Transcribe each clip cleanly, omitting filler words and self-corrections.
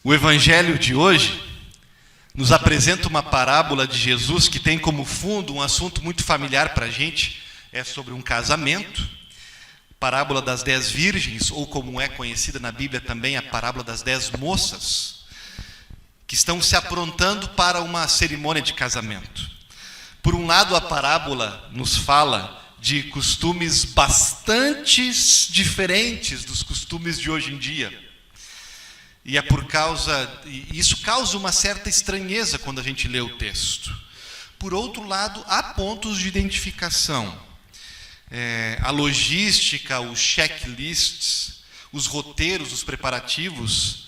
O evangelho de hoje nos apresenta uma parábola de Jesus que tem como fundo um assunto muito familiar para a gente, é sobre um casamento, parábola das 10 virgens, ou como é conhecida na Bíblia também, a parábola das 10 moças, que estão se aprontando para uma cerimônia de casamento. Por um lado, a parábola nos fala de costumes bastante diferentes dos costumes de hoje em dia. E isso causa uma certa estranheza quando a gente lê o texto. Por outro lado, há pontos de identificação. A logística, os checklists, os roteiros, os preparativos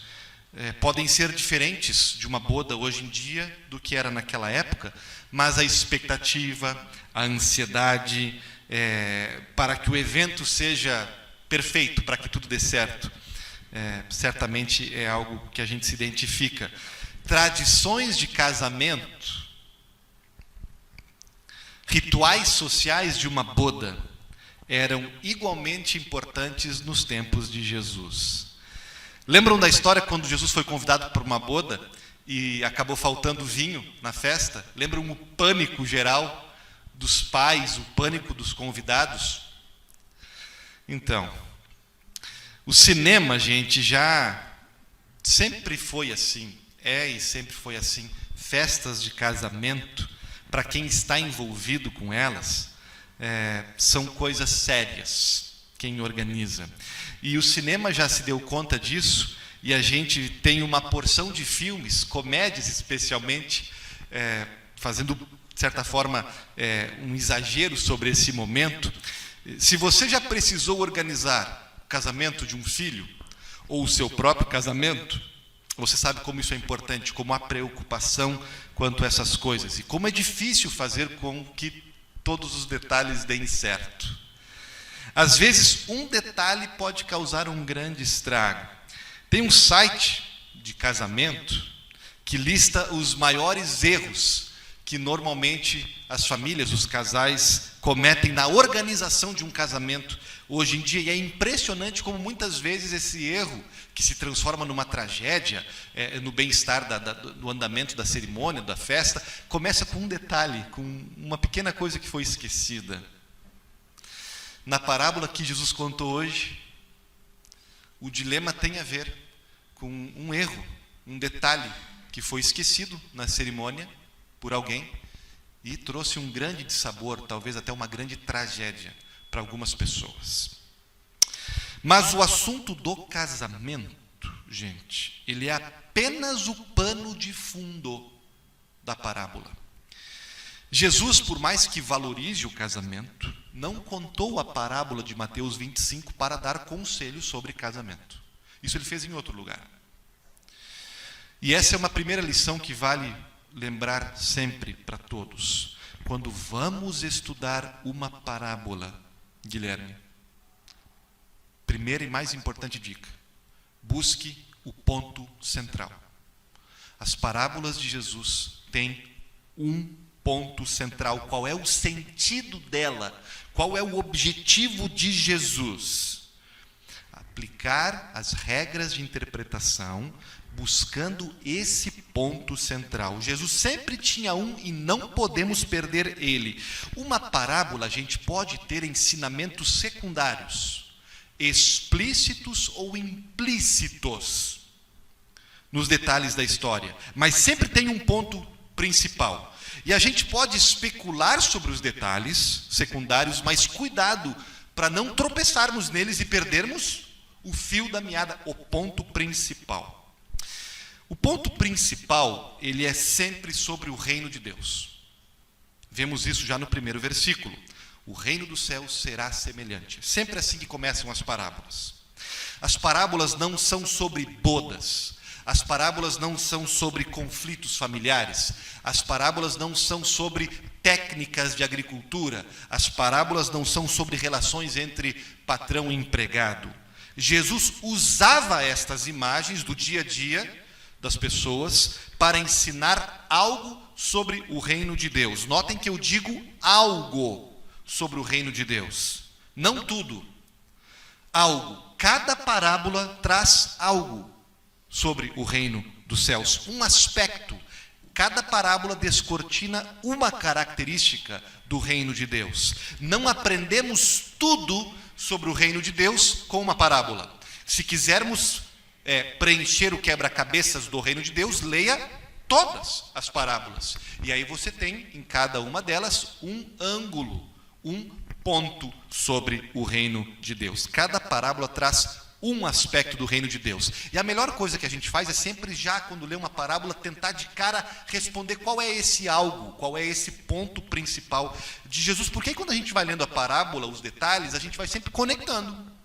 podem ser diferentes de uma boda hoje em dia do que era naquela época, mas a expectativa, a ansiedade para que o evento seja perfeito, para que tudo dê certo, certamente é algo que a gente se identifica. Tradições de casamento, rituais sociais de uma boda eram igualmente importantes nos tempos de Jesus. Lembram da história quando Jesus foi convidado para uma boda e acabou faltando vinho na festa? Lembram o pânico geral dos pais, o pânico dos convidados? Então, o cinema, gente, já sempre foi assim, e sempre foi assim. Festas de casamento, para quem está envolvido com elas, são coisas sérias, quem organiza. E o cinema já se deu conta disso, e a gente tem uma porção de filmes, comédias especialmente, fazendo, de certa forma, um exagero sobre esse momento. Se você já precisou organizar o casamento de um filho, ou o seu próprio casamento, você sabe como isso é importante, como há preocupação quanto a essas coisas, e como é difícil fazer com que todos os detalhes deem certo. Às vezes, um detalhe pode causar um grande estrago. Tem um site de casamento que lista os maiores erros que normalmente as famílias, os casais, cometem na organização de um casamento hoje em dia. E é impressionante como muitas vezes esse erro, que se transforma numa tragédia, no bem-estar do andamento da cerimônia, da festa, começa com um detalhe, com uma pequena coisa que foi esquecida. Na parábola que Jesus contou hoje, o dilema tem a ver com um erro, um detalhe que foi esquecido na cerimônia por alguém e trouxe um grande dissabor, talvez até uma grande tragédia para algumas pessoas. Mas o assunto do casamento, gente, ele é apenas o pano de fundo da parábola. Jesus, por mais que valorize o casamento, não contou a parábola de Mateus 25 para dar conselhos sobre casamento. Isso ele fez em outro lugar. E essa é uma primeira lição que vale lembrar sempre para todos. Quando vamos estudar uma parábola, Guilherme, primeira e mais importante dica: busque o ponto central. As parábolas de Jesus têm um ponto central. Qual é o sentido dela? Qual é o objetivo de Jesus? Aplicar as regras de interpretação buscando esse ponto central. Jesus sempre tinha um e não podemos perder ele. Uma parábola, a gente pode ter ensinamentos secundários, explícitos ou implícitos, nos detalhes da história, mas sempre tem um ponto principal. E a gente pode especular sobre os detalhes secundários, mas cuidado para não tropeçarmos neles e perdermos o fio da meada, o ponto principal. O ponto principal, ele é sempre sobre o reino de Deus. Vemos isso já no primeiro versículo. O reino dos céus será semelhante. Sempre assim que começam as parábolas. As parábolas não são sobre bodas. As parábolas não são sobre conflitos familiares. As parábolas não são sobre técnicas de agricultura. As parábolas não são sobre relações entre patrão e empregado. Jesus usava estas imagens do dia a dia das pessoas para ensinar algo sobre o reino de Deus. Notem que eu digo algo sobre o reino de Deus, não tudo. Algo. Cada parábola traz algo. sobre o reino dos céus, um aspecto. Cada parábola descortina uma característica do reino de Deus. Não aprendemos tudo sobre o reino de Deus com uma parábola. Se quisermos preencher o quebra-cabeças do reino de Deus, leia todas as parábolas. E aí você tem em cada uma delas um ângulo, um ponto sobre o reino de Deus. Cada parábola traz um aspecto do reino de Deus. E a melhor coisa que a gente faz é sempre, já quando lê uma parábola, tentar de cara responder qual é esse algo, qual é esse ponto principal de Jesus. Porque aí, quando a gente vai lendo a parábola, os detalhes, a gente vai sempre conectando,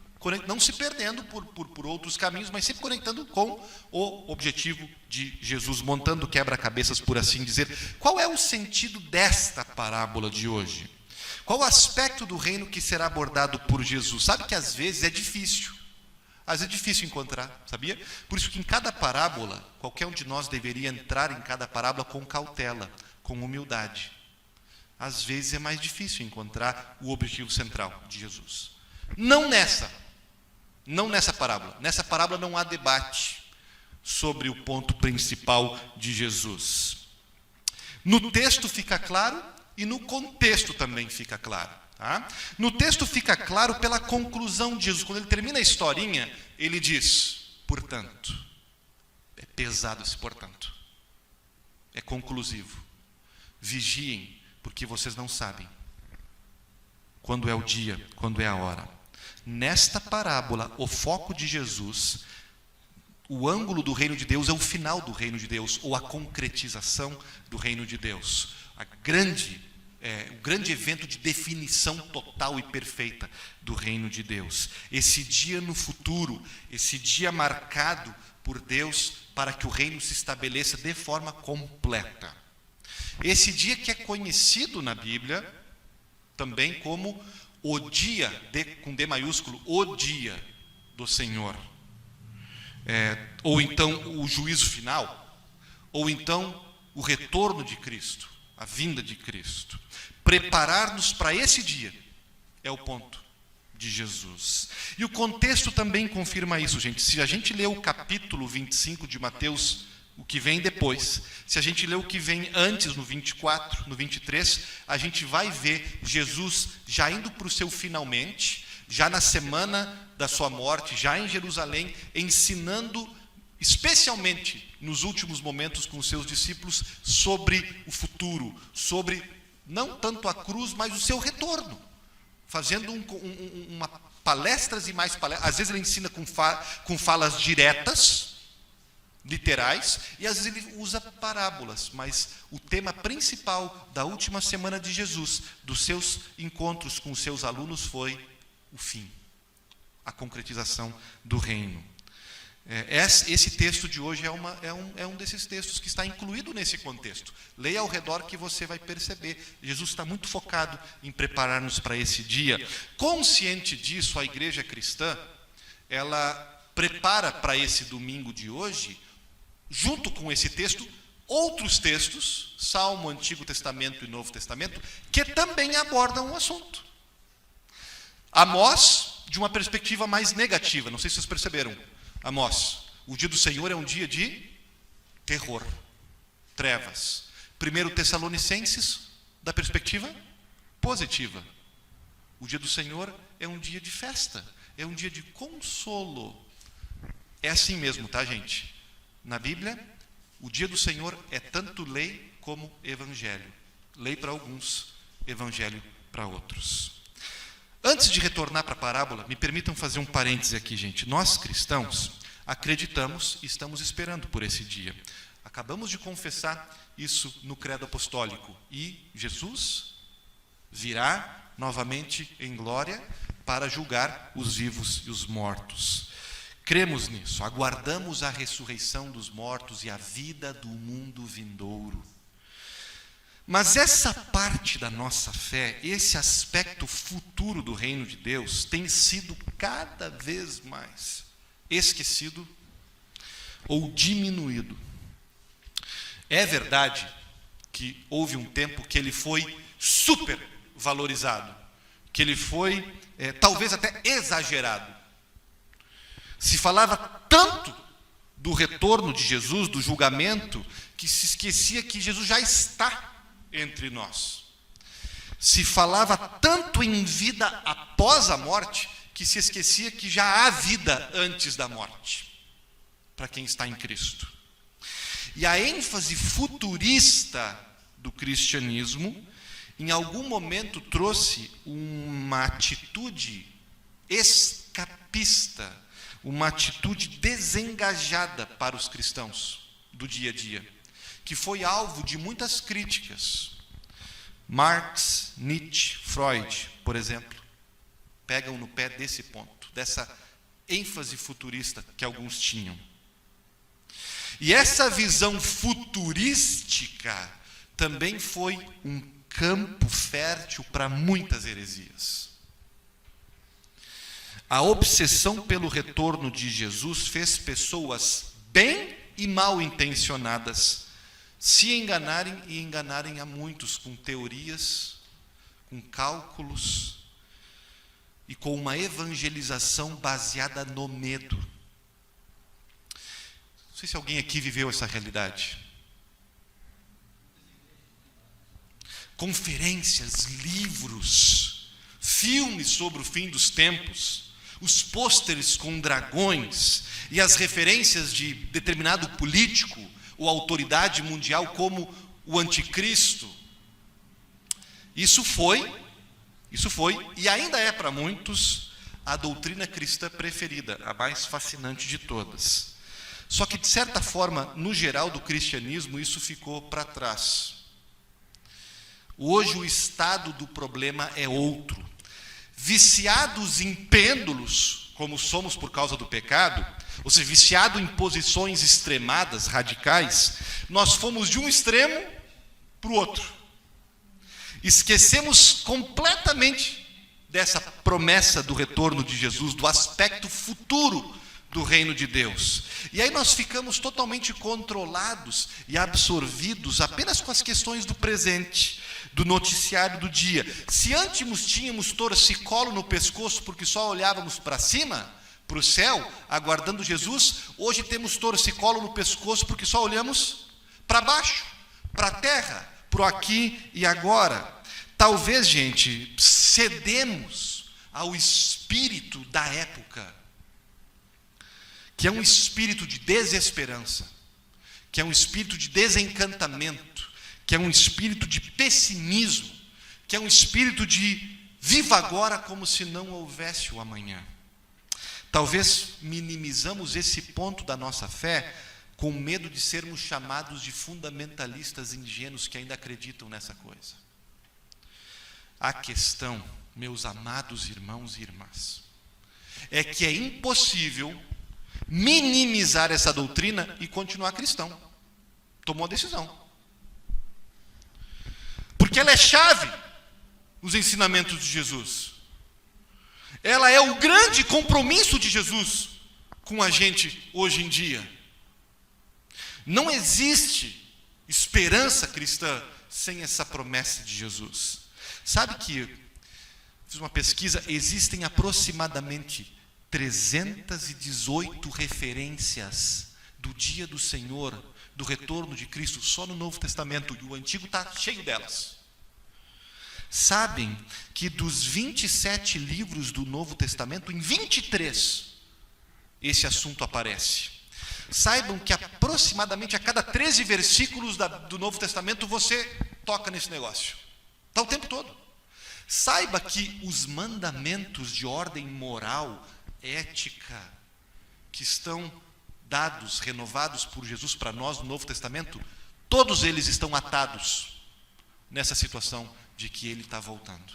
não se perdendo por outros caminhos, mas sempre conectando com o objetivo de Jesus, montando quebra-cabeças, por assim dizer. Qual é o sentido desta parábola de hoje? Qual o aspecto do reino que será abordado por Jesus? Sabe que às vezes é difícil. Às vezes é difícil encontrar, sabia? Por isso que em cada parábola, qualquer um de nós deveria entrar em cada parábola com cautela, com humildade. Às vezes é mais difícil encontrar o objetivo central de Jesus. Não nessa parábola. Nessa parábola não há debate sobre o ponto principal de Jesus. No texto fica claro e no contexto também fica claro. Tá? No texto fica claro pela conclusão de Jesus. Quando ele termina a historinha, ele diz, portanto. É pesado esse portanto. É conclusivo. Vigiem, porque vocês não sabem quando é o dia, quando é a hora. Nesta parábola, o foco de Jesus, o ângulo do reino de Deus é o final do reino de Deus, ou a concretização do reino de Deus. O grande evento de definição total e perfeita do reino de Deus. Esse dia no futuro, esse dia marcado por Deus para que o reino se estabeleça de forma completa. Esse dia que é conhecido na Bíblia também como o dia, com D maiúsculo, o dia do Senhor. Ou então o juízo final, ou então o retorno de Cristo, a vinda de Cristo. Preparar-nos para esse dia é o ponto de Jesus. E o contexto também confirma isso, gente. Se a gente lê o capítulo 25 de Mateus, o que vem depois, se a gente lê o que vem antes, no 24, no 23, a gente vai ver Jesus já indo para o seu finalmente, já na semana da sua morte, já em Jerusalém, ensinando, especialmente nos últimos momentos com os seus discípulos, sobre o futuro, sobre não tanto a cruz, mas o seu retorno, fazendo uma palestras e mais palestras. Às vezes ele ensina com falas diretas, literais, e às vezes ele usa parábolas, mas o tema principal da última semana de Jesus, dos seus encontros com os seus alunos, foi o fim, a concretização do reino. Esse texto de hoje é um desses textos que está incluído nesse contexto. Leia ao redor que você vai perceber. Jesus está muito focado em preparar-nos para esse dia. Consciente disso, a igreja cristã, ela prepara para esse domingo de hoje, junto com esse texto, outros textos, Salmo, Antigo Testamento e Novo Testamento, que também abordam o assunto. Amós, de uma perspectiva mais negativa, não sei se vocês perceberam. Amós, o dia do Senhor é um dia de terror, trevas. 1 Tessalonicenses, da perspectiva positiva. O dia do Senhor é um dia de festa, é um dia de consolo. É assim mesmo, tá, gente? Na Bíblia, o dia do Senhor é tanto lei como evangelho. Lei para alguns, evangelho para outros. Antes de retornar para a parábola, me permitam fazer um parêntese aqui, gente. Nós, cristãos, acreditamos e estamos esperando por esse dia. Acabamos de confessar isso no credo apostólico. E Jesus virá novamente em glória para julgar os vivos e os mortos. Cremos nisso, aguardamos a ressurreição dos mortos e a vida do mundo vindouro. Mas essa parte da nossa fé, esse aspecto futuro do reino de Deus, tem sido cada vez mais esquecido ou diminuído. É verdade que houve um tempo que ele foi super valorizado, que ele foi talvez até exagerado. Se falava tanto do retorno de Jesus, do julgamento, que se esquecia que Jesus já está entre nós. Se falava tanto em vida após a morte, que se esquecia que já há vida antes da morte, para quem está em Cristo. E a ênfase futurista do cristianismo, em algum momento trouxe uma atitude escapista, uma atitude desengajada para os cristãos do dia a dia, que foi alvo de muitas críticas. Marx, Nietzsche, Freud, por exemplo, pegam no pé desse ponto, dessa ênfase futurista que alguns tinham. E essa visão futurística também foi um campo fértil para muitas heresias. A obsessão pelo retorno de Jesus fez pessoas bem e mal intencionadas se enganarem e enganarem a muitos com teorias, com cálculos e com uma evangelização baseada no medo. Não sei se alguém aqui viveu essa realidade. Conferências, livros, filmes sobre o fim dos tempos, os pôsteres com dragões e as referências de determinado político ou autoridade mundial como o anticristo. Isso foi e ainda é para muitos a doutrina cristã preferida, a mais fascinante de todas. Só que, de certa forma, no geral do cristianismo, isso ficou para trás. Hoje o estado do problema é outro. Viciados em pêndulos, como somos por causa do pecado, ou seja, viciado em posições extremadas, radicais, nós fomos de um extremo para o outro. Esquecemos completamente dessa promessa do retorno de Jesus, do aspecto futuro do reino de Deus. E aí nós ficamos totalmente controlados e absorvidos apenas com as questões do presente, do noticiário do dia. Se antes tínhamos torcicolo no pescoço porque só olhávamos para cima, para o céu, aguardando Jesus, hoje temos torcicolo no pescoço porque só olhamos para baixo, para a terra, para o aqui e agora. Talvez, gente, cedemos ao espírito da época, que é um espírito de desesperança, que é um espírito de desencantamento, que é um espírito de pessimismo, que é um espírito de viva agora como se não houvesse o amanhã. Talvez minimizamos esse ponto da nossa fé com medo de sermos chamados de fundamentalistas ingênuos que ainda acreditam nessa coisa. A questão, meus amados irmãos e irmãs, é que é impossível minimizar essa doutrina e continuar cristão. Tomou a decisão. Porque ela é chave nos ensinamentos de Jesus. Ela é o grande compromisso de Jesus com a gente hoje em dia. Não existe esperança cristã sem essa promessa de Jesus. Sabe que, fiz uma pesquisa, existem aproximadamente 318 referências do dia do Senhor, do retorno de Cristo, só no Novo Testamento, e o Antigo está cheio delas. Sabem que dos 27 livros do Novo Testamento, em 23, esse assunto aparece. Saibam que aproximadamente a cada 13 versículos do Novo Testamento você toca nesse negócio. Está o tempo todo. Saiba que os mandamentos de ordem moral, ética, que estão dados, renovados por Jesus para nós no Novo Testamento, todos eles estão atados nessa situação de que Ele está voltando.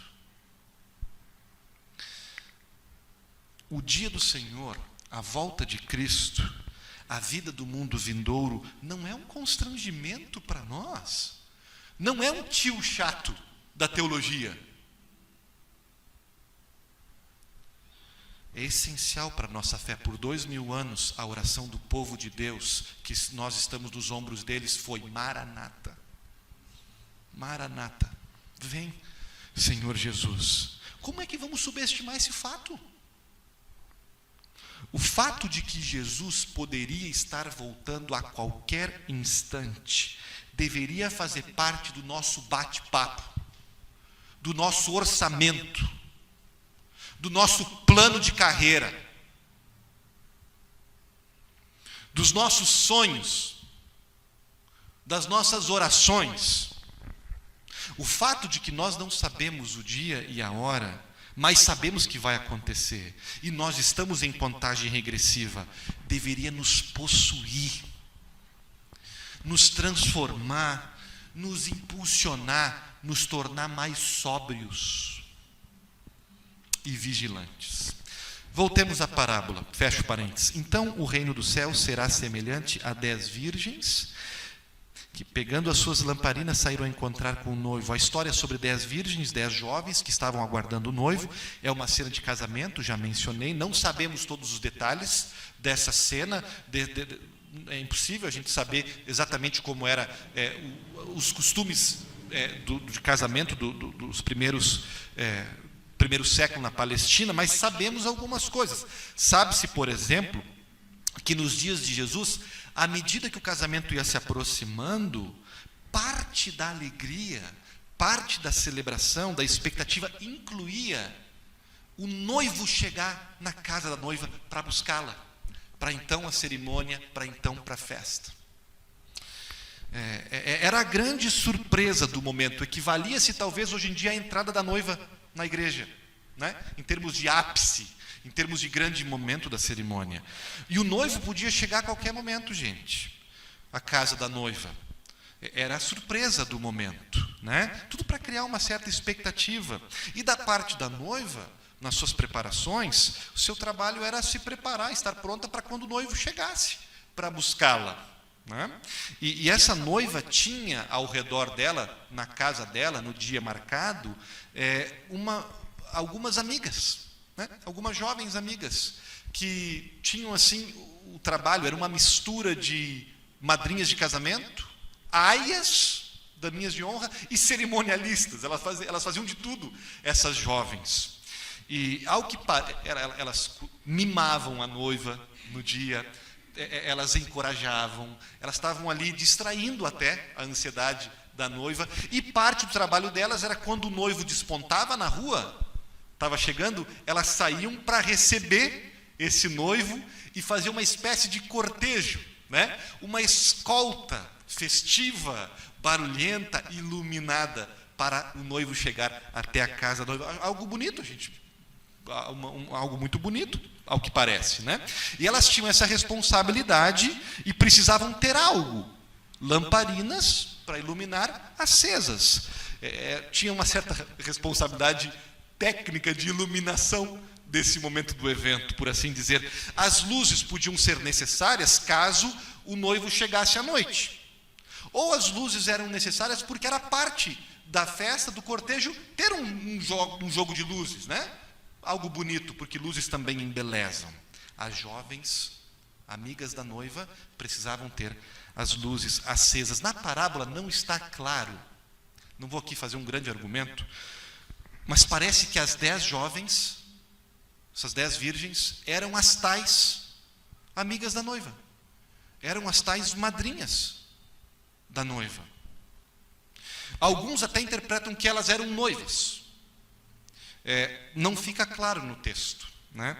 O dia do Senhor, a volta de Cristo, a vida do mundo vindouro, não é um constrangimento para nós, não é um tio chato da teologia. É essencial para a nossa fé. Por 2000 anos, a oração do povo de Deus, que nós estamos nos ombros deles, foi Maranata. Maranata. Vem, Senhor Jesus. Como é que vamos subestimar esse fato? O fato de que Jesus poderia estar voltando a qualquer instante deveria fazer parte do nosso bate-papo, do nosso orçamento, do nosso plano de carreira, dos nossos sonhos, das nossas orações. O fato de que nós não sabemos o dia e a hora, mas sabemos que vai acontecer, e nós estamos em contagem regressiva, deveria nos possuir, nos transformar, nos impulsionar, nos tornar mais sóbrios e vigilantes. Voltemos à parábola, fecho parênteses. Então o reino do céu será semelhante a 10 virgens, que pegando as suas lamparinas saíram a encontrar com o noivo. A história é sobre 10 virgens, 10 jovens que estavam aguardando o noivo. É uma cena de casamento, já mencionei. Não sabemos todos os detalhes dessa cena. É impossível a gente saber exatamente como era os costumes de casamento dos primeiros séculos na Palestina, mas sabemos algumas coisas. Sabe-se, por exemplo, que nos dias de Jesus, à medida que o casamento ia se aproximando, parte da alegria, parte da celebração, da expectativa, incluía o noivo chegar na casa da noiva para buscá-la, para então a cerimônia, para então para a festa. Era a grande surpresa do momento, equivalia-se talvez hoje em dia à entrada da noiva na igreja, né? Em termos de ápice, em termos de grande momento da cerimônia. E o noivo podia chegar a qualquer momento, gente, à casa da noiva. Era a surpresa do momento, né? Tudo para criar uma certa expectativa. E da parte da noiva, nas suas preparações, o seu trabalho era se preparar, estar pronta para quando o noivo chegasse, para buscá-la, né? E essa noiva tinha ao redor dela, na casa dela, no dia marcado, algumas amigas, né? Algumas jovens amigas, que tinham assim o trabalho, era uma mistura de madrinhas de casamento, aias, daminhas de honra e cerimonialistas. Elas faziam de tudo, essas jovens. E ao que elas mimavam a noiva no dia, elas encorajavam, elas estavam ali distraindo até a ansiedade da noiva, e parte do trabalho delas era quando o noivo despontava na rua, estava chegando, elas saíam para receber esse noivo e fazer uma espécie de cortejo, né? Uma escolta festiva, barulhenta, iluminada, para o noivo chegar até a casa da noiva. Algo bonito, gente. Algo muito bonito, ao que parece, né? E elas tinham essa responsabilidade e precisavam ter algo, lamparinas para iluminar acesas. Tinha uma certa responsabilidade técnica de iluminação desse momento do evento, por assim dizer. As luzes podiam ser necessárias caso o noivo chegasse à noite. Ou as luzes eram necessárias porque era parte da festa, do cortejo, ter um jogo de luzes, né? Algo bonito, porque luzes também embelezam. As jovens, amigas da noiva, precisavam ter as luzes acesas. Na parábola não está claro, não vou aqui fazer um grande argumento, mas parece que as 10 jovens, essas 10 virgens, eram as tais amigas da noiva, eram as tais madrinhas da noiva. Alguns até interpretam que elas eram noivas. Não fica claro no texto, né?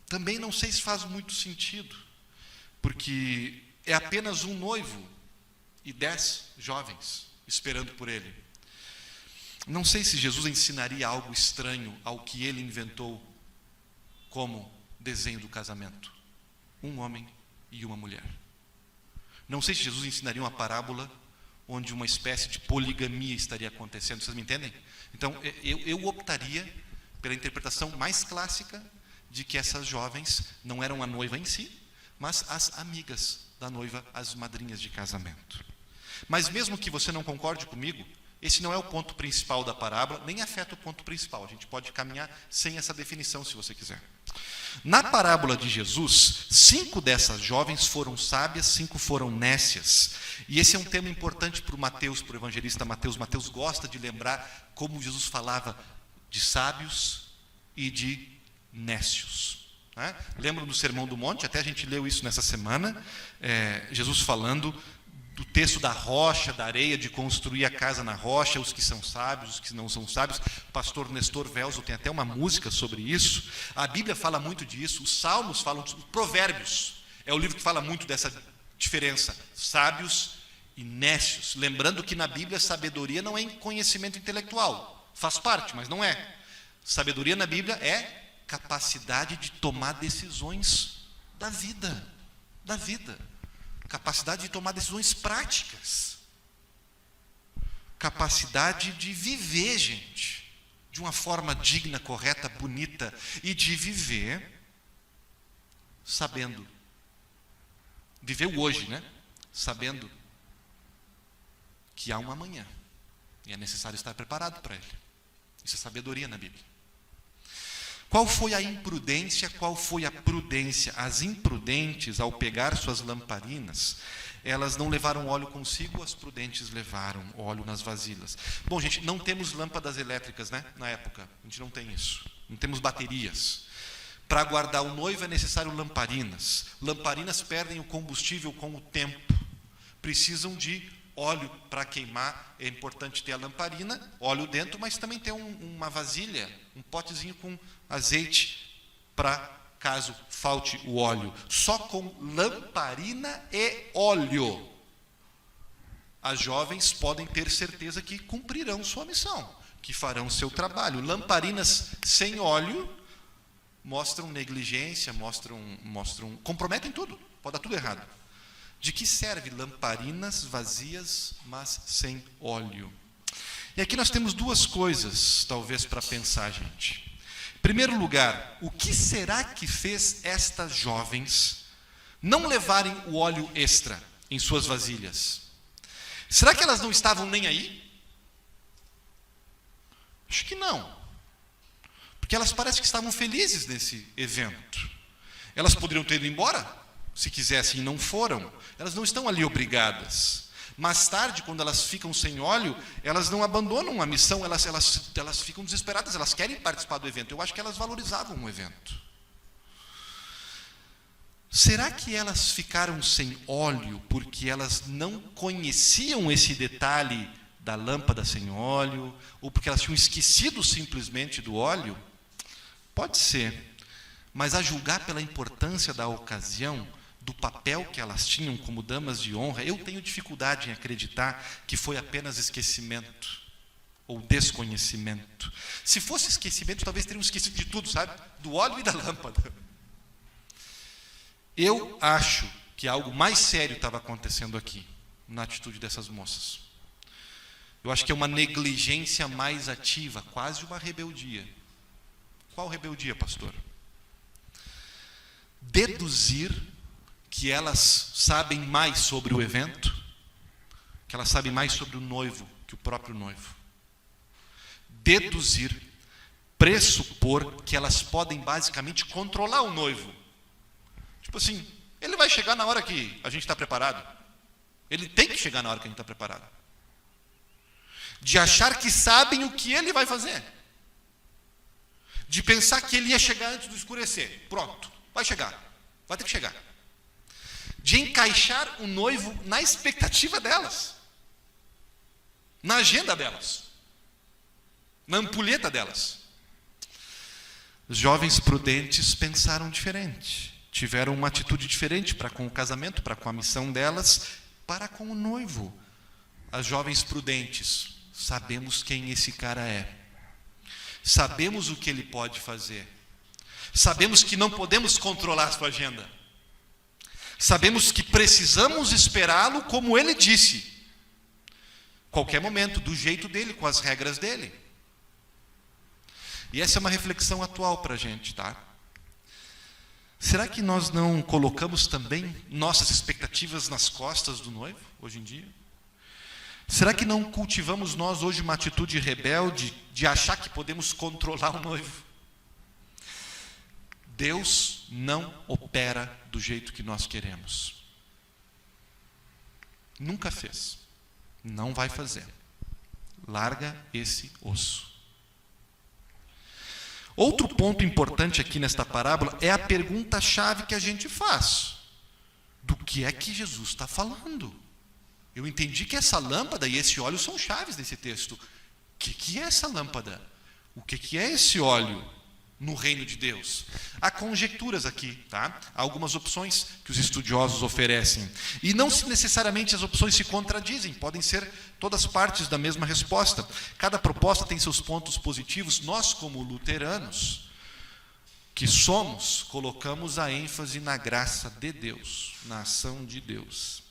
Também não sei se faz muito sentido, porque é apenas um noivo e 10 jovens esperando por ele. Não sei se Jesus ensinaria algo estranho ao que ele inventou como desenho do casamento. Um homem e uma mulher. Não sei se Jesus ensinaria uma parábola onde uma espécie de poligamia estaria acontecendo. Vocês me entendem? Então, eu optaria pela interpretação mais clássica de que essas jovens não eram a noiva em si, mas as amigas da noiva, as madrinhas de casamento. Mas mesmo que você não concorde comigo, esse não é o ponto principal da parábola, nem afeta o ponto principal. A gente pode caminhar sem essa definição, se você quiser. Na parábola de Jesus, 5 dessas jovens foram sábias, 5 foram nécias. E esse é um tema importante para o Mateus, para o evangelista Mateus. Mateus gosta de lembrar como Jesus falava de sábios e de nécios. né? Lembram do Sermão do Monte? Até a gente leu isso nessa semana. Jesus falando do texto da rocha, da areia, de construir a casa na rocha, os que são sábios, os que não são sábios. O pastor Nestor Velso tem até uma música sobre isso. A Bíblia fala muito disso, os Salmos falam disso, Provérbios é o livro que fala muito dessa diferença, sábios e nécios. Lembrando que na Bíblia sabedoria não é conhecimento intelectual, faz parte, mas não é. Sabedoria na Bíblia é capacidade de tomar decisões da vida, capacidade de tomar decisões práticas, capacidade de viver, gente, de uma forma digna, correta, bonita, e de viver sabendo, viver o hoje, né? Sabendo que há um amanhã, e é necessário estar preparado para ele. Isso é sabedoria na Bíblia. Qual foi a imprudência, qual foi a prudência? As imprudentes, ao pegar suas lamparinas, elas não levaram óleo consigo, as prudentes levaram óleo nas vasilhas. Bom, gente, não temos lâmpadas elétricas, né? Na época, a gente não tem isso. Não temos baterias. Para guardar o noivo é necessário lamparinas. Lamparinas perdem o combustível com o tempo. Precisam de óleo para queimar. É importante ter a lamparina, óleo dentro, mas também ter uma vasilha, um potezinho com azeite, para caso falte o óleo. Só com lamparina e óleo as jovens podem ter certeza que cumprirão sua missão, que farão seu trabalho. Lamparinas sem óleo mostram negligência, comprometem tudo, pode dar tudo errado. De que serve lamparinas vazias, mas sem óleo? E aqui nós temos duas coisas, talvez, para pensar, gente. Em primeiro lugar, o que será que fez estas jovens não levarem o óleo extra em suas vasilhas? Será que elas não estavam nem aí? Acho que não. Porque elas parecem que estavam felizes nesse evento. Elas poderiam ter ido embora, se quisessem, e não foram. Elas não estão ali obrigadas. Mais tarde, quando elas ficam sem óleo, elas não abandonam a missão, elas ficam desesperadas, elas querem participar do evento. Eu acho que elas valorizavam o evento. Será que elas ficaram sem óleo porque elas não conheciam esse detalhe da lâmpada sem óleo? Ou porque elas tinham esquecido simplesmente do óleo? Pode ser. Mas a julgar pela importância da ocasião, do papel que elas tinham como damas de honra, eu tenho dificuldade em acreditar que foi apenas esquecimento ou desconhecimento. Se fosse esquecimento, talvez teriam esquecido de tudo, sabe? Do óleo e da lâmpada. Eu acho que algo mais sério estava acontecendo aqui, na atitude dessas moças. Eu acho que é uma negligência mais ativa, quase uma rebeldia. Qual rebeldia, pastor? Deduzir que elas sabem mais sobre o evento, que elas sabem mais sobre o noivo que o próprio noivo. Deduzir, pressupor que elas podem basicamente controlar o noivo. Tipo assim, ele vai chegar na hora que a gente está preparado. Ele tem que chegar na hora que a gente está preparado. De achar que sabem o que ele vai fazer. De pensar que ele ia chegar antes do escurecer. Pronto, vai chegar, vai ter que chegar. De encaixar o noivo na expectativa delas, na agenda delas, na ampulheta delas. Os jovens prudentes pensaram diferente, tiveram uma atitude diferente para com o casamento, para com a missão delas, para com o noivo. As jovens prudentes, sabemos quem esse cara é, sabemos o que ele pode fazer, sabemos que não podemos controlar a sua agenda. Sabemos que precisamos esperá-lo como ele disse. Qualquer momento, do jeito dele, com as regras dele. E essa é uma reflexão atual para a gente, tá? Será que nós não colocamos também nossas expectativas nas costas do noivo, hoje em dia? Será que não cultivamos nós hoje uma atitude rebelde de achar que podemos controlar o noivo? Deus não opera do jeito que nós queremos. Nunca fez. Não vai fazer. Larga esse osso. Outro ponto importante aqui nesta parábola é a pergunta-chave que a gente faz. Do que é que Jesus está falando? Eu entendi que essa lâmpada e esse óleo são chaves desse texto. O que é essa lâmpada? O que é esse óleo no reino de Deus? Há conjecturas aqui, tá? Há algumas opções que os estudiosos oferecem. E não necessariamente as opções se contradizem, podem ser todas partes da mesma resposta. Cada proposta tem seus pontos positivos. Nós, como luteranos, que somos, colocamos a ênfase na graça de Deus, na ação de Deus.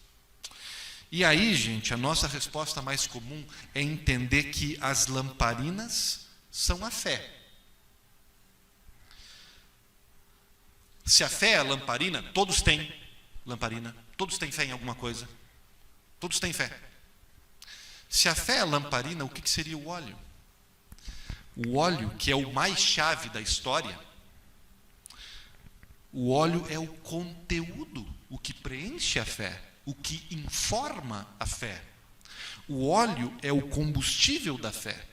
E aí, gente, a nossa resposta mais comum é entender que as lamparinas são a fé. Se a fé é a lamparina, todos têm lamparina, todos têm fé em alguma coisa, todos têm fé. Se a fé é a lamparina, o que seria o óleo? O óleo, que é o mais chave da história, o óleo é o conteúdo, o que preenche a fé, o que informa a fé. O óleo é o combustível da fé.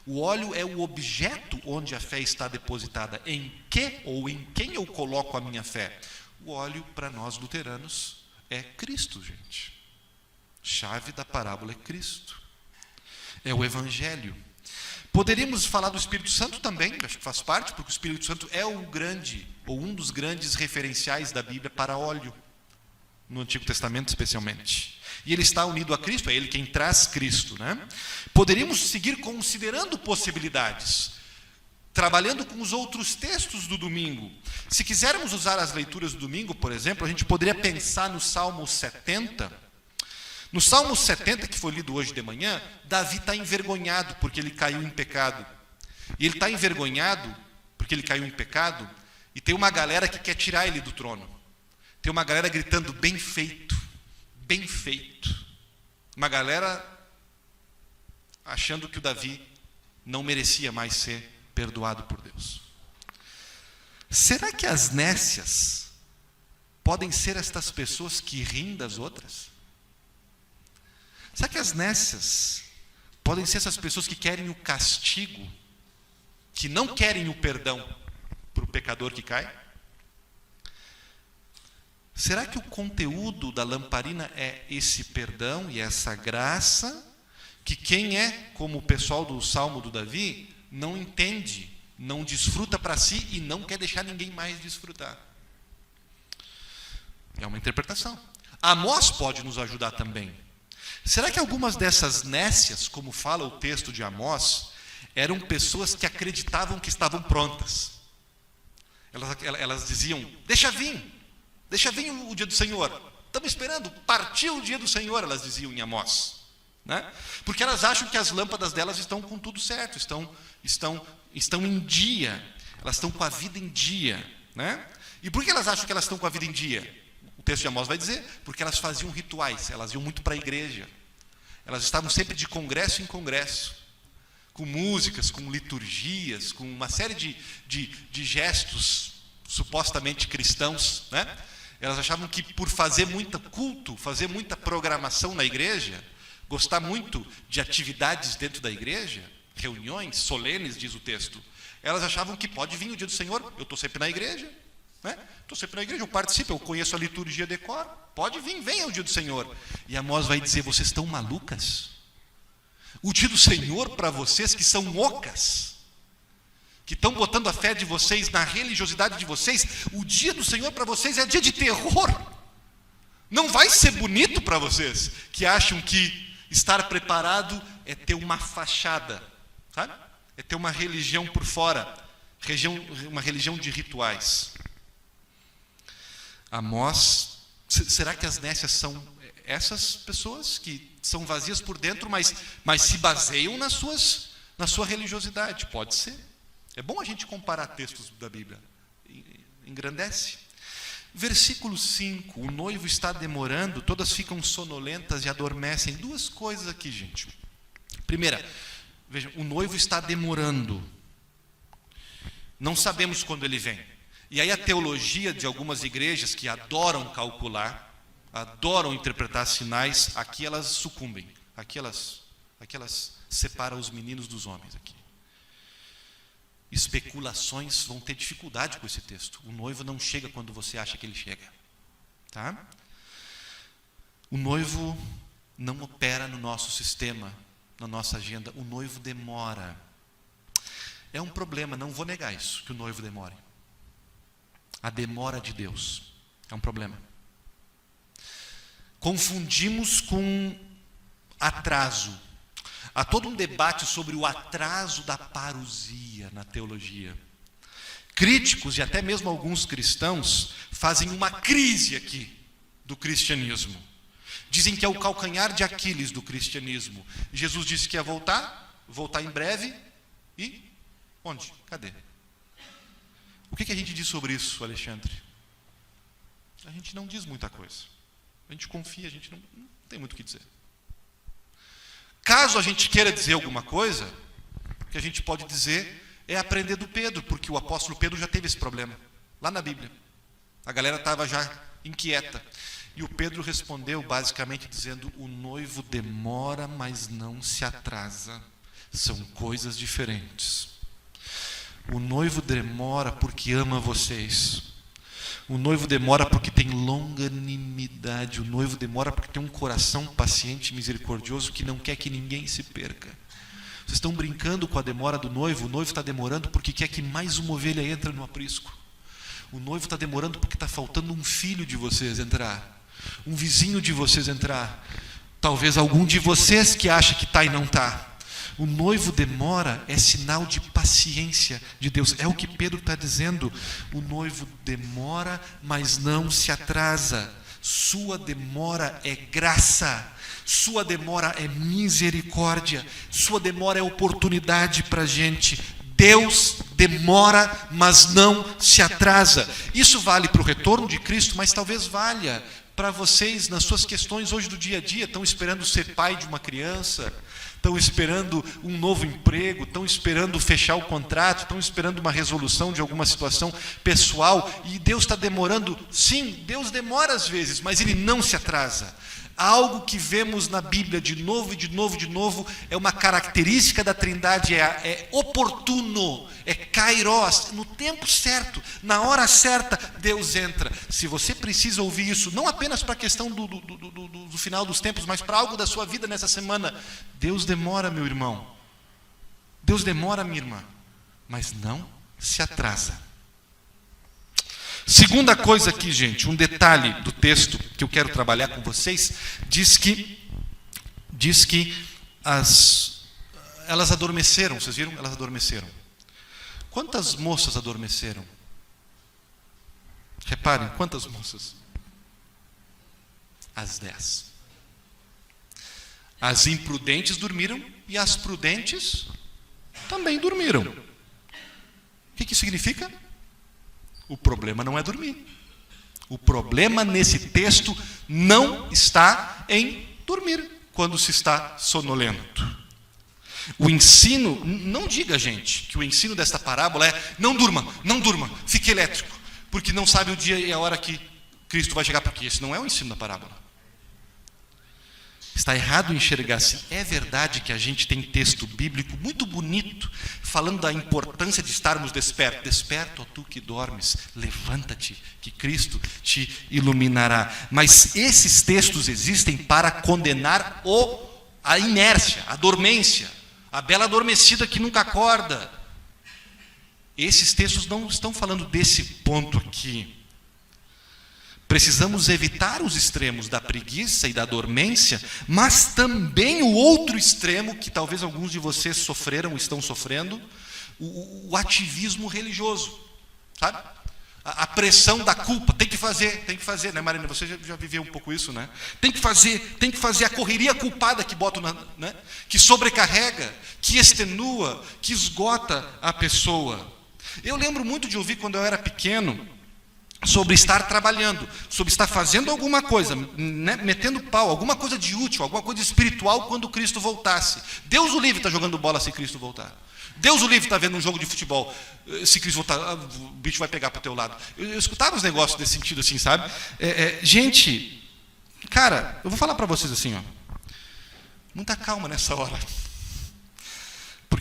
O óleo é o objeto onde a fé está depositada. Em que ou em quem eu coloco a minha fé? O óleo, para nós luteranos, é Cristo, gente. Chave da parábola é Cristo. É o Evangelho. Poderíamos falar do Espírito Santo também, acho que faz parte, porque o Espírito Santo é o grande, ou um dos grandes referenciais da Bíblia para óleo, no Antigo Testamento especialmente. E ele está unido a Cristo, é ele quem traz Cristo, né? Poderíamos seguir considerando possibilidades, trabalhando com os outros textos do domingo. Se quisermos usar as leituras do domingo, por exemplo, a gente poderia pensar no Salmo 70. No Salmo 70, que foi lido hoje de manhã, Davi está envergonhado porque ele caiu em pecado. E ele está envergonhado porque ele caiu em pecado, e tem uma galera que quer tirar ele do trono. Tem uma galera gritando, bem feito, bem feito. Uma galera achando que o Davi não merecia mais ser perdoado por Deus. Será que as nécias podem ser estas pessoas que riem das outras? Será que as nécias podem ser essas pessoas que querem o castigo, que não querem o perdão para o pecador que cai? Será que o conteúdo da lamparina é esse perdão e essa graça, que quem é, como o pessoal do Salmo do Davi, não entende, não desfruta para si e não quer deixar ninguém mais desfrutar? É uma interpretação. Amós pode nos ajudar também. Será que algumas dessas nécias, como fala o texto de Amós, eram pessoas que acreditavam que estavam prontas? Elas diziam, deixa vir o dia do Senhor. Estamos esperando, partiu o dia do Senhor, elas diziam em Amós. Né? Porque elas acham que as lâmpadas delas estão com tudo certo, estão em dia, elas estão com a vida em dia. Né? E por que elas acham que elas estão com a vida em dia? O texto de Amós vai dizer, porque elas faziam rituais, elas iam muito para a igreja. Elas estavam sempre de congresso em congresso, com músicas, com liturgias, com uma série de gestos supostamente cristãos. Né? Elas achavam que por fazer muito culto, fazer muita programação na igreja, gostar muito de atividades dentro da igreja, reuniões solenes, diz o texto, elas achavam que pode vir o dia do Senhor, eu estou sempre na igreja. Estou sempre na igreja, eu participo, eu conheço a liturgia de cor, pode vir, venha o dia do Senhor. E Amós vai dizer, vocês estão malucas? O dia do Senhor para vocês que são ocas, que estão botando a fé de vocês na religiosidade de vocês, o dia do Senhor para vocês é dia de terror. Não vai ser bonito para vocês, que acham que estar preparado é ter uma fachada, sabe? É ter uma religião por fora, uma religião de rituais. Amós, será que as nécias são essas pessoas que são vazias por dentro, mas se baseiam na sua religiosidade? Pode ser. É bom a gente comparar textos da Bíblia. Engrandece. Versículo 5, o noivo está demorando, todas ficam sonolentas e adormecem. Duas coisas aqui, gente. Primeira, vejam, o noivo está demorando. Não sabemos quando ele vem. E aí a teologia de algumas igrejas que adoram calcular, adoram interpretar sinais, aqui elas sucumbem. Aqui elas separam os meninos dos homens. Aqui. especulações vão ter dificuldade com esse texto. O noivo não chega quando você acha que ele chega. Tá? O noivo não opera no nosso sistema, na nossa agenda. O noivo demora. É um problema, não vou negar isso, que o noivo demore. A demora de Deus é um problema. Confundimos com atraso. Há todo um debate sobre o atraso da parousia na teologia. Críticos e até mesmo alguns cristãos fazem uma crise aqui do cristianismo. Dizem que é o calcanhar de Aquiles do cristianismo. Jesus disse que ia voltar em breve, e onde? Cadê? O que a gente diz sobre isso, Alexandre? A gente não diz muita coisa. A gente confia, a gente não tem muito o que dizer. Caso a gente queira dizer alguma coisa, o que a gente pode dizer é aprender do Pedro, porque o apóstolo Pedro já teve esse problema, lá na Bíblia. A galera estava já inquieta. E o Pedro respondeu basicamente dizendo: o noivo demora, mas não se atrasa. São coisas diferentes. O noivo demora porque ama vocês. O noivo demora porque tem longanimidade. O noivo demora porque tem um coração paciente e misericordioso que não quer que ninguém se perca. Vocês estão brincando com a demora do noivo? O noivo está demorando porque quer que mais uma ovelha entre no aprisco. O noivo está demorando porque está faltando um filho de vocês entrar. Um vizinho de vocês entrar. Talvez algum de vocês que acha que está e não está. O noivo demora é sinal de paciência de Deus. É o que Pedro está dizendo. O noivo demora, mas não se atrasa. Sua demora é graça. Sua demora é misericórdia. Sua demora é oportunidade para a gente. Deus demora, mas não se atrasa. Isso vale para o retorno de Cristo, mas talvez valha para vocês nas suas questões hoje do dia a dia. Estão esperando ser pai de uma criança, estão esperando um novo emprego, estão esperando fechar o contrato, estão esperando uma resolução de alguma situação pessoal, e Deus está demorando. Sim, Deus demora às vezes, mas Ele não se atrasa. Algo que vemos na Bíblia de novo e de novo, de novo, é uma característica da Trindade, é oportuno, é kairos, no tempo certo, na hora certa, Deus entra. Se você precisa ouvir isso, não apenas para a questão do final dos tempos, mas para algo da sua vida nessa semana, Deus demora, meu irmão, Deus demora, minha irmã, mas não se atrasa. Segunda coisa aqui, gente, um detalhe do texto que eu quero trabalhar com vocês, diz que elas adormeceram, vocês viram? Elas adormeceram. Quantas moças adormeceram? Reparem, quantas moças? As 10. As imprudentes dormiram e as prudentes também dormiram. O que significa? O problema não é dormir. O problema nesse texto não está em dormir quando se está sonolento. O ensino, não diga, gente, que o ensino desta parábola é: não durma, fique elétrico, porque não sabe o dia e a hora que Cristo vai chegar, porque esse não é o ensino da parábola. Está errado enxergar assim. É verdade que a gente tem texto bíblico muito bonito, falando da importância de estarmos despertos. Desperta, ó tu que dormes, levanta-te, que Cristo te iluminará. Mas esses textos existem para condenar a inércia, a dormência, a bela adormecida que nunca acorda. Esses textos não estão falando desse ponto aqui. Precisamos evitar os extremos da preguiça e da dormência, mas também o outro extremo, que talvez alguns de vocês sofreram ou estão sofrendo, o ativismo religioso, sabe? A pressão da culpa, tem que fazer, né, Marina? Você já viveu um pouco isso, né? Tem que fazer, a correria culpada que bota, né? Que sobrecarrega, que extenua, que esgota a pessoa. Eu lembro muito de ouvir quando eu era pequeno, sobre estar trabalhando, sobre estar fazendo alguma coisa, né, metendo pau, alguma coisa de útil, alguma coisa espiritual quando Cristo voltasse. Deus o livre está jogando bola se Cristo voltar. Deus o livre está vendo um jogo de futebol, se Cristo voltar, o bicho vai pegar para o teu lado. Eu escutava os negócios desse sentido assim, sabe? Gente, cara, eu vou falar para vocês assim, ó, muita calma nessa hora.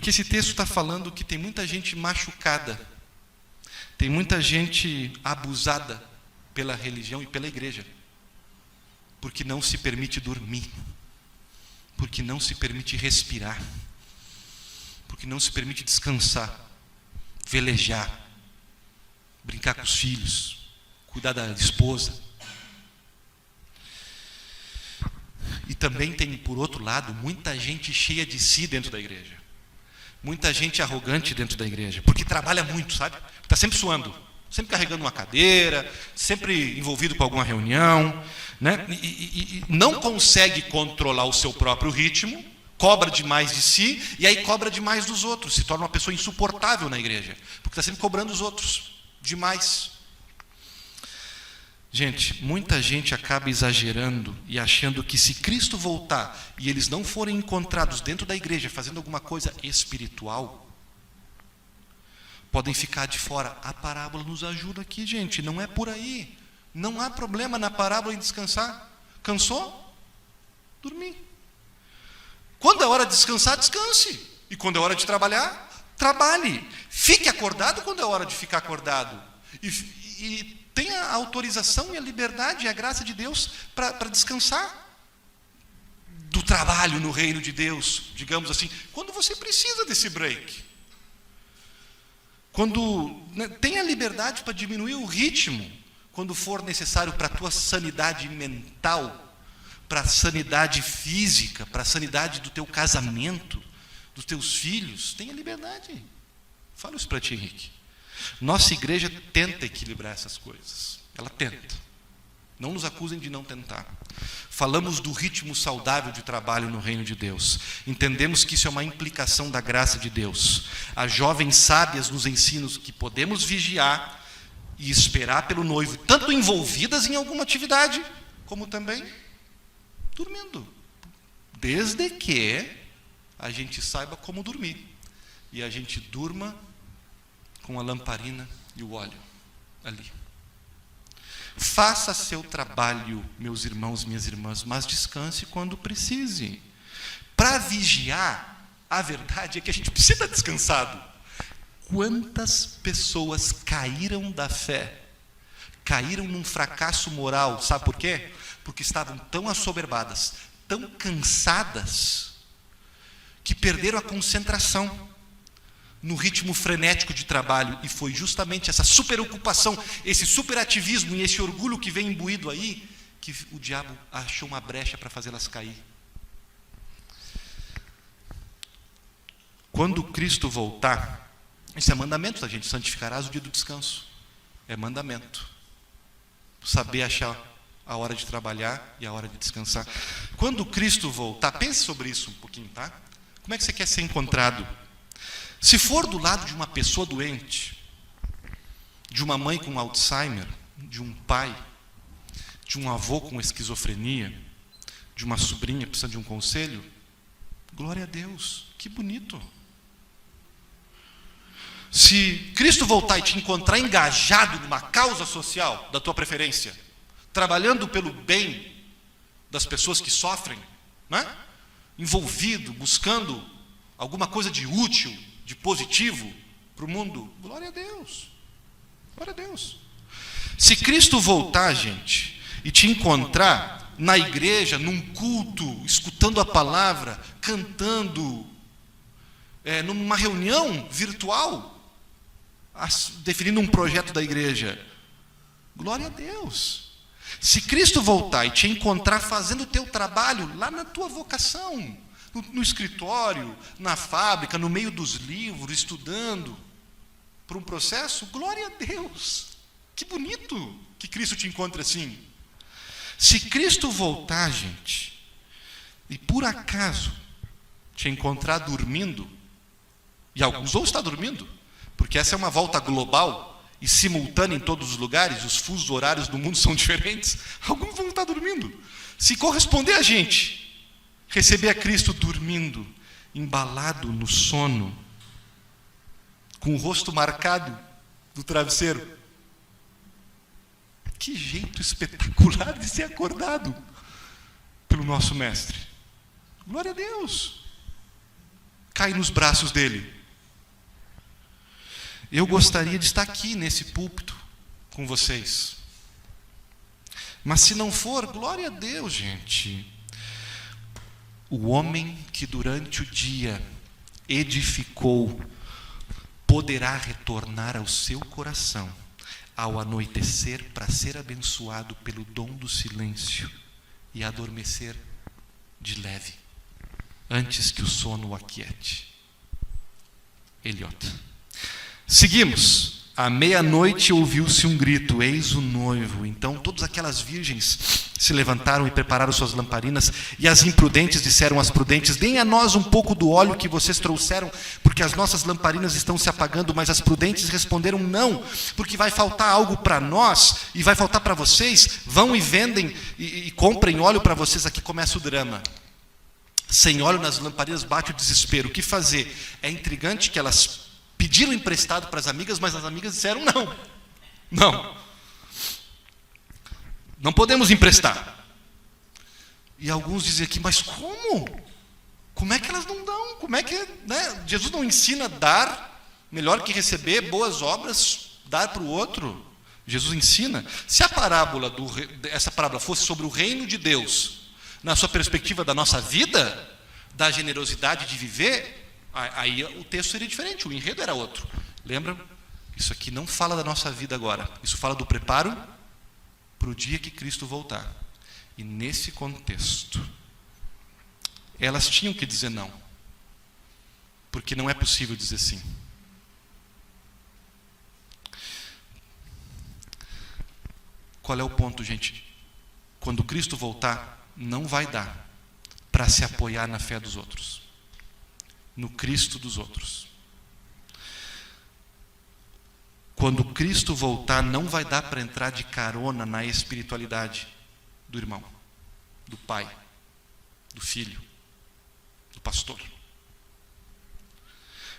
Porque esse texto está falando que tem muita gente machucada, tem muita gente abusada pela religião e pela igreja, porque não se permite dormir, porque não se permite respirar, porque não se permite descansar, velejar, brincar com os filhos, cuidar da esposa. E também tem, por outro lado, muita gente cheia de si dentro da igreja. Muita gente arrogante dentro da igreja, porque trabalha muito, sabe? Está sempre suando, sempre carregando uma cadeira, sempre envolvido com alguma reunião, né? E não consegue controlar o seu próprio ritmo, cobra demais de si, e aí cobra demais dos outros, se torna uma pessoa insuportável na igreja, porque está sempre cobrando os outros demais. Gente, muita gente acaba exagerando e achando que se Cristo voltar e eles não forem encontrados dentro da igreja fazendo alguma coisa espiritual, podem ficar de fora. A parábola nos ajuda aqui, gente, não é por aí. Não há problema na parábola em descansar. Cansou? Dormir. Quando é hora de descansar, descanse. E quando é hora de trabalhar, trabalhe. Fique acordado quando é hora de ficar acordado. E tenha a autorização e a liberdade e a graça de Deus para descansar do trabalho no reino de Deus, digamos assim, quando você precisa desse break. Quando tenha liberdade para diminuir o ritmo, quando for necessário para a tua sanidade mental, para a sanidade física, para a sanidade do teu casamento, dos teus filhos, tenha liberdade. Falo isso para ti, Henrique. Nossa igreja tenta equilibrar essas coisas. Ela tenta. Não nos acusem de não tentar. Falamos do ritmo saudável de trabalho no reino de Deus. Entendemos que isso é uma implicação da graça de Deus. As jovens sábias nos ensinam que podemos vigiar e esperar pelo noivo, tanto envolvidas em alguma atividade, como também dormindo. Desde que a gente saiba como dormir. E a gente durma com a lamparina e o óleo ali. Faça seu trabalho, meus irmãos, minhas irmãs, mas descanse quando precise. Para vigiar, a verdade é que a gente precisa estar descansado. Quantas pessoas caíram da fé? Caíram num fracasso moral, sabe por quê? Porque estavam tão assoberbadas, tão cansadas, que perderam a concentração no ritmo frenético de trabalho, e foi justamente essa superocupação, esse superativismo e esse orgulho que vem imbuído aí, que o diabo achou uma brecha para fazê-las cair. Quando Cristo voltar, isso é mandamento da gente, santificarás o dia do descanso. É mandamento. Saber achar a hora de trabalhar e a hora de descansar. Quando Cristo voltar, pense sobre isso um pouquinho, tá? Como é que você quer ser encontrado? Se for do lado de uma pessoa doente, de uma mãe com Alzheimer, de um pai, de um avô com esquizofrenia, de uma sobrinha precisando de um conselho, glória a Deus, que bonito. Se Cristo voltar e te encontrar engajado numa causa social da tua preferência, trabalhando pelo bem das pessoas que sofrem, né? Envolvido, buscando alguma coisa de útil, de positivo para o mundo, glória a Deus. Glória a Deus. Se Cristo voltar, gente, e te encontrar na igreja, num culto, escutando a palavra, cantando, numa reunião virtual, definindo um projeto da igreja, glória a Deus. Se Cristo voltar e te encontrar fazendo o teu trabalho lá na tua vocação, no escritório, na fábrica, no meio dos livros, estudando por um processo, glória a Deus. Que bonito que Cristo te encontre assim. Se Cristo voltar, gente, e por acaso te encontrar dormindo, e alguns vão estar dormindo, porque essa é uma volta global e simultânea em todos os lugares, os fusos horários do mundo são diferentes, alguns vão estar dormindo. Se corresponder a gente, receber a Cristo dormindo, embalado no sono, com o rosto marcado do travesseiro, que jeito espetacular de ser acordado pelo nosso Mestre. Glória a Deus. cair nos braços dele. Eu gostaria de estar aqui nesse púlpito com vocês. Mas se não for, glória a Deus, gente. O homem que durante o dia edificou poderá retornar ao seu coração ao anoitecer para ser abençoado pelo dom do silêncio e adormecer de leve, antes que o sono o aquiete. Eliot. Seguimos. À meia-noite ouviu-se um grito: eis o noivo. Então todas aquelas virgens se levantaram e prepararam suas lamparinas, e as imprudentes disseram às prudentes: deem a nós um pouco do óleo que vocês trouxeram, porque as nossas lamparinas estão se apagando. Mas as prudentes responderam: não, porque vai faltar algo para nós e vai faltar para vocês. Vão e vendem e comprem óleo para vocês. Aqui começa o drama. Sem óleo nas lamparinas bate o desespero. O que fazer? É intrigante que elas pediram emprestado para as amigas, mas as amigas disseram: não podemos emprestar. E alguns dizem aqui: mas como? Como é que elas não dão? Como é que, né? Jesus não ensina a dar, melhor que receber, boas obras, dar para o outro. Jesus ensina. Se a parábola essa parábola fosse sobre o reino de Deus, na sua perspectiva da nossa vida, da generosidade de viver, aí o texto seria diferente, o enredo era outro. Lembram? Isso aqui não fala da nossa vida agora. Isso fala do preparo para o dia que Cristo voltar. E nesse contexto, elas tinham que dizer não, porque não é possível dizer sim. Qual é o ponto, gente? Quando Cristo voltar, não vai dar para se apoiar na fé dos outros, no Cristo dos outros. Quando Cristo voltar, não vai dar para entrar de carona na espiritualidade do irmão, do pai, do filho, do pastor.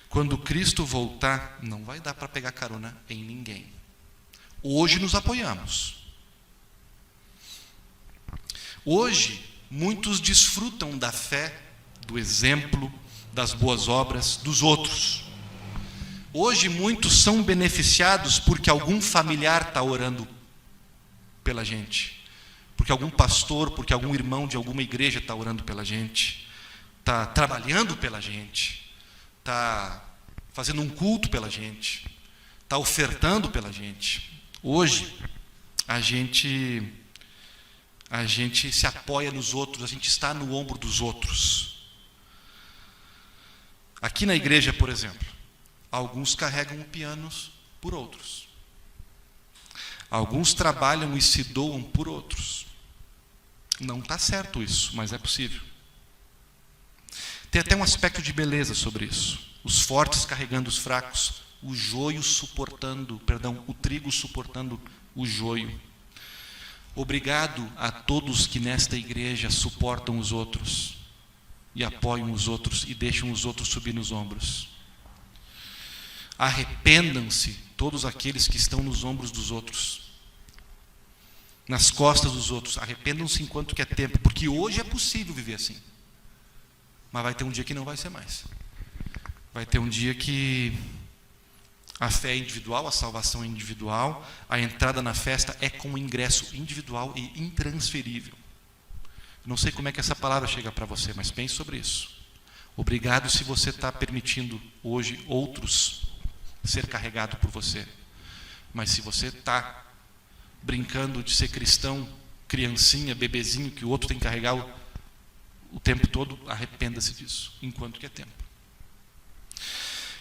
Quando Cristo voltar, não vai dar para pegar carona em ninguém. Hoje nos apoiamos. Hoje, muitos desfrutam da fé, do exemplo, das boas obras dos outros. Hoje muitos são beneficiados porque algum familiar está orando pela gente, porque algum pastor, porque algum irmão de alguma igreja está orando pela gente, está trabalhando pela gente, está fazendo um culto pela gente, está ofertando pela gente. Hoje a gente se apoia nos outros, a gente está no ombro dos outros. Aqui na igreja, por exemplo, alguns carregam pianos por outros. Alguns trabalham e se doam por outros. Não está certo isso, mas é possível. Tem até um aspecto de beleza sobre isso. Os fortes carregando os fracos, o trigo suportando o joio. Obrigado a todos que nesta igreja suportam os outros e apoiam os outros e deixam os outros subir nos ombros. Arrependam-se todos aqueles que estão nos ombros dos outros, nas costas dos outros. Arrependam-se enquanto que é tempo, porque hoje é possível viver assim, mas vai ter um dia que não vai ser mais. Vai ter um dia que a fé é individual, a salvação é individual, a entrada na festa é com ingresso individual e intransferível. Não sei como é que essa palavra chega para você, mas pense sobre isso. Obrigado se você está permitindo hoje outros ser carregado por você. Mas se você está brincando de ser cristão, criancinha, bebezinho, que o outro tem que carregar o tempo todo, arrependa-se disso, enquanto que é tempo.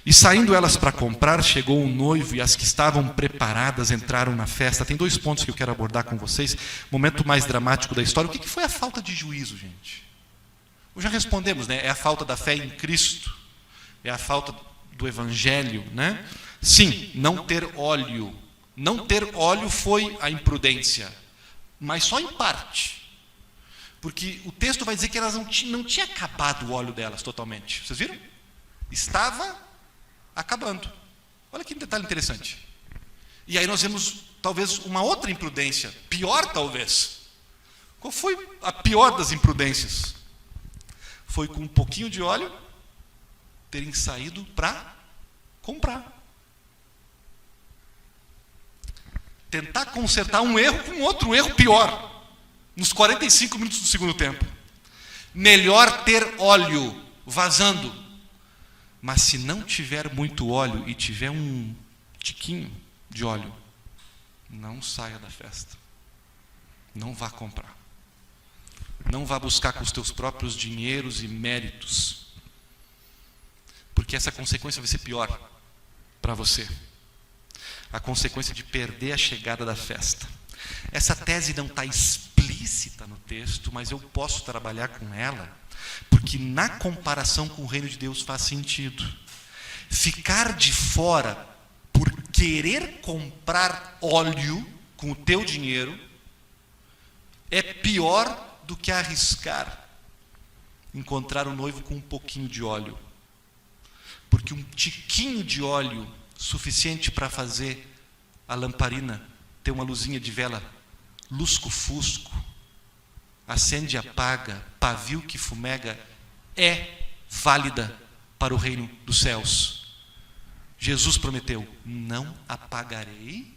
E saindo elas para comprar, chegou um noivo e as que estavam preparadas entraram na festa. Tem 2 pontos que eu quero abordar com vocês. Momento mais dramático da história. O que foi a falta de juízo, gente? Já respondemos, né? É a falta da fé em Cristo. É a falta do Evangelho, né? Sim, não ter óleo. Não ter óleo foi a imprudência, mas só em parte. Porque o texto vai dizer que elas não tinha acabado o óleo delas totalmente. Vocês viram? Estava acabando. Olha que detalhe interessante. E aí nós vemos talvez uma outra imprudência, pior talvez. Qual foi a pior das imprudências? Foi com um pouquinho de óleo terem saído para comprar. Tentar consertar um erro com outro erro pior, nos 45 minutos do segundo tempo. Melhor ter óleo vazando, mas se não tiver muito óleo e tiver um tiquinho de óleo, não saia da festa. Não vá comprar. Não vá buscar com os teus próprios dinheiros e méritos, porque essa consequência vai ser pior para você. A consequência de perder a chegada da festa. Essa tese não está explícita no texto, mas eu posso trabalhar com ela, porque na comparação com o reino de Deus faz sentido. Ficar de fora por querer comprar óleo com o teu dinheiro é pior do que arriscar encontrar o noivo com um pouquinho de óleo. Porque um tiquinho de óleo suficiente para fazer a lamparina ter uma luzinha de vela lusco-fusco, acende e apaga, pavio que fumega, é válida para o reino dos céus. Jesus prometeu: não apagarei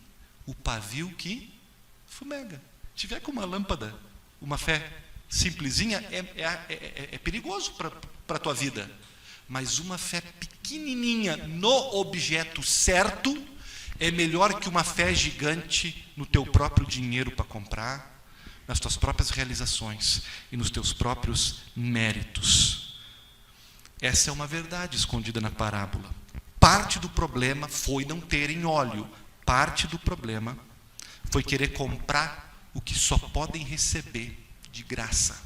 o pavio que fumega. Se tiver com uma lâmpada, uma fé simplesinha, é perigoso para a tua vida. Mas uma fé pequenininha no objeto certo é melhor que uma fé gigante no teu próprio dinheiro para comprar, nas tuas próprias realizações e nos teus próprios méritos. Essa é uma verdade escondida na parábola. Parte do problema foi não terem óleo. Parte do problema foi querer comprar o que só podem receber de graça.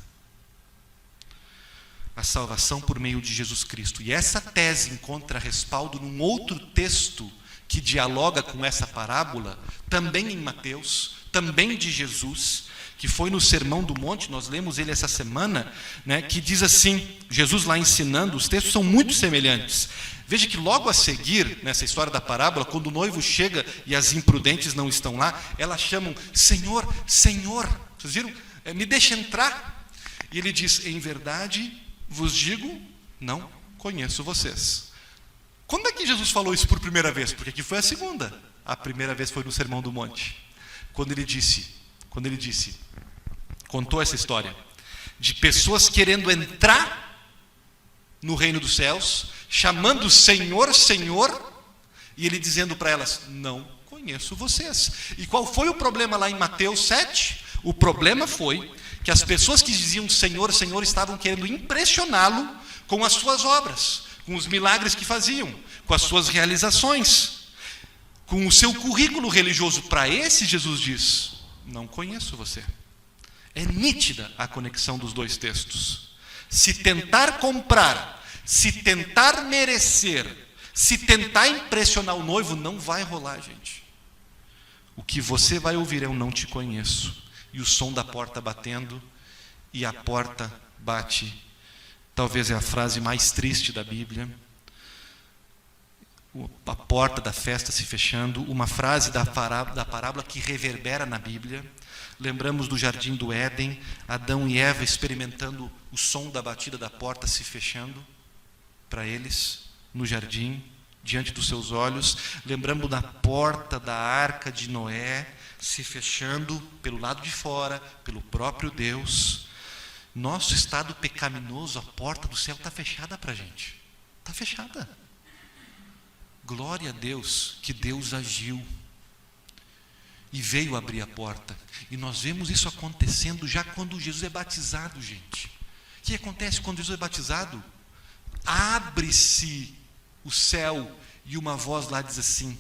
A salvação por meio de Jesus Cristo. E essa tese encontra respaldo num outro texto que dialoga com essa parábola, também em Mateus, também de Jesus, que foi no Sermão do Monte, nós lemos ele essa semana, né, que diz assim, Jesus lá ensinando, os textos são muito semelhantes. Veja que logo a seguir, nessa história da parábola, quando o noivo chega e as imprudentes não estão lá, elas chamam: Senhor, Senhor, vocês viram? Me deixa entrar. E ele diz: em verdade vos digo, não conheço vocês. Quando é que Jesus falou isso por primeira vez? Porque aqui foi a segunda. A primeira vez foi no Sermão do Monte. Quando ele disse, contou essa história de pessoas querendo entrar no reino dos céus, chamando Senhor, Senhor, e ele dizendo para elas: não conheço vocês. E qual foi o problema lá em Mateus 7? O problema foi que as pessoas que diziam Senhor, Senhor estavam querendo impressioná-lo com as suas obras, com os milagres que faziam, com as suas realizações, com o seu currículo religioso. Para esse, Jesus diz: não conheço você. É nítida a conexão dos dois textos. Se tentar comprar, se tentar merecer, se tentar impressionar o noivo, não vai rolar, gente. O que você vai ouvir é: eu não te conheço. E o som da porta batendo, e a porta bate. Talvez é a frase mais triste da Bíblia. A porta da festa se fechando, uma frase da parábola que reverbera na Bíblia. Lembramos do jardim do Éden, Adão e Eva experimentando o som da batida da porta se fechando para eles no jardim, diante dos seus olhos. Lembramos da porta da arca de Noé se fechando pelo lado de fora, pelo próprio Deus. Nosso estado pecaminoso, a porta do céu está fechada para a gente. Está fechada. Glória a Deus que Deus agiu e veio abrir a porta. E nós vemos isso acontecendo já quando Jesus é batizado, gente. O que acontece quando Jesus é batizado? Abre-se o céu e uma voz lá diz assim: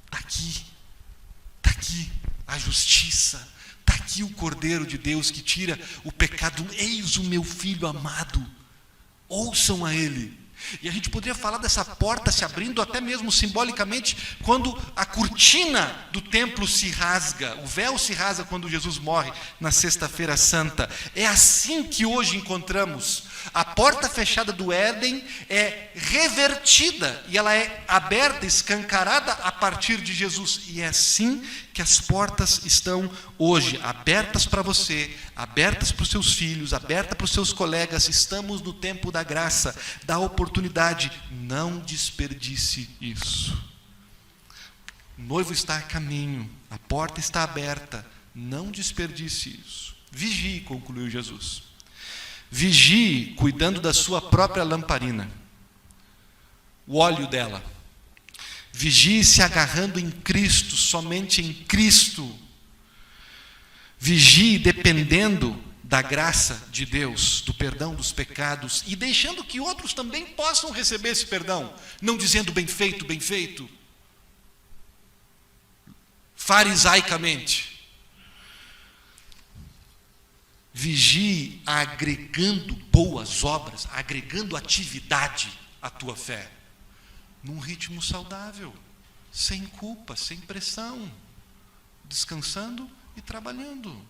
está aqui a justiça, está aqui o Cordeiro de Deus que tira o pecado. Eis o meu Filho amado, ouçam a Ele. E a gente poderia falar dessa porta se abrindo até mesmo simbolicamente quando a cortina do templo se rasga, o véu se rasga quando Jesus morre na Sexta-feira Santa. É assim que hoje encontramos A porta fechada do Éden é revertida e ela é aberta, escancarada a partir de Jesus. E é assim que as portas estão hoje, abertas para você, abertas para os seus filhos, abertas para os seus colegas. Estamos no tempo da graça, da oportunidade. Não desperdice isso. O noivo está a caminho, a porta está aberta. Não desperdice isso. Vigie, concluiu Jesus. Vigie cuidando da sua própria lamparina, o óleo dela. Vigie se agarrando em Cristo, somente em Cristo. Vigie dependendo da graça de Deus, do perdão dos pecados, e deixando que outros também possam receber esse perdão, não dizendo bem feito, farisaicamente. Vigie agregando boas obras, agregando atividade à tua fé, num ritmo saudável, sem culpa, sem pressão, descansando e trabalhando.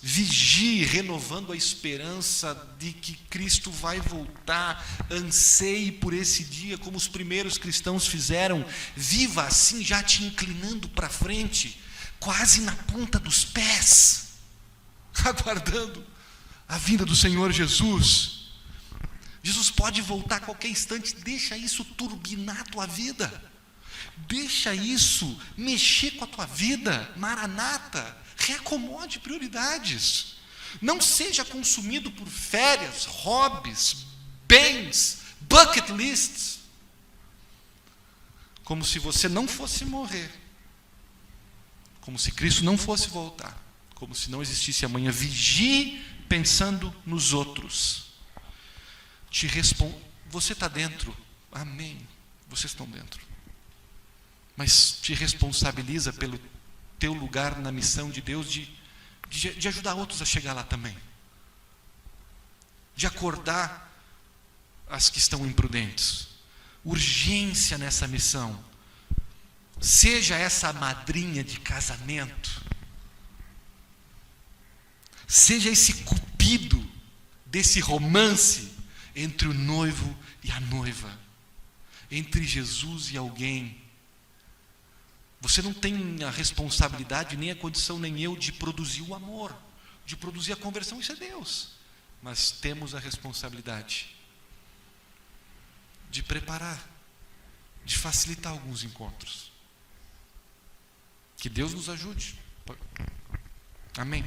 Vigie renovando a esperança de que Cristo vai voltar. Anseie por esse dia como os primeiros cristãos fizeram. Viva assim, já te inclinando para frente, quase na ponta dos pés, aguardando a vinda do Senhor Jesus. Jesus pode voltar a qualquer instante. Deixa isso turbinar a tua vida, deixa isso mexer com a tua vida. Maranata, reacomode prioridades. Não seja consumido por férias, hobbies, bens, bucket lists, como se você não fosse morrer, como se Cristo não fosse voltar, como se não existisse amanhã. Vigie pensando nos outros. Você está dentro, amém, vocês estão dentro, mas te responsabiliza pelo teu lugar na missão de Deus, de ajudar outros a chegar lá também, de acordar as que estão imprudentes. Urgência nessa missão. Seja essa madrinha de casamento, seja esse cupido desse romance entre o noivo e a noiva, entre Jesus e alguém. Você não tem a responsabilidade, nem a condição, nem eu, de produzir o amor, de produzir a conversão. Isso é Deus. Mas temos a responsabilidade de preparar, de facilitar alguns encontros. Que Deus nos ajude. Amém.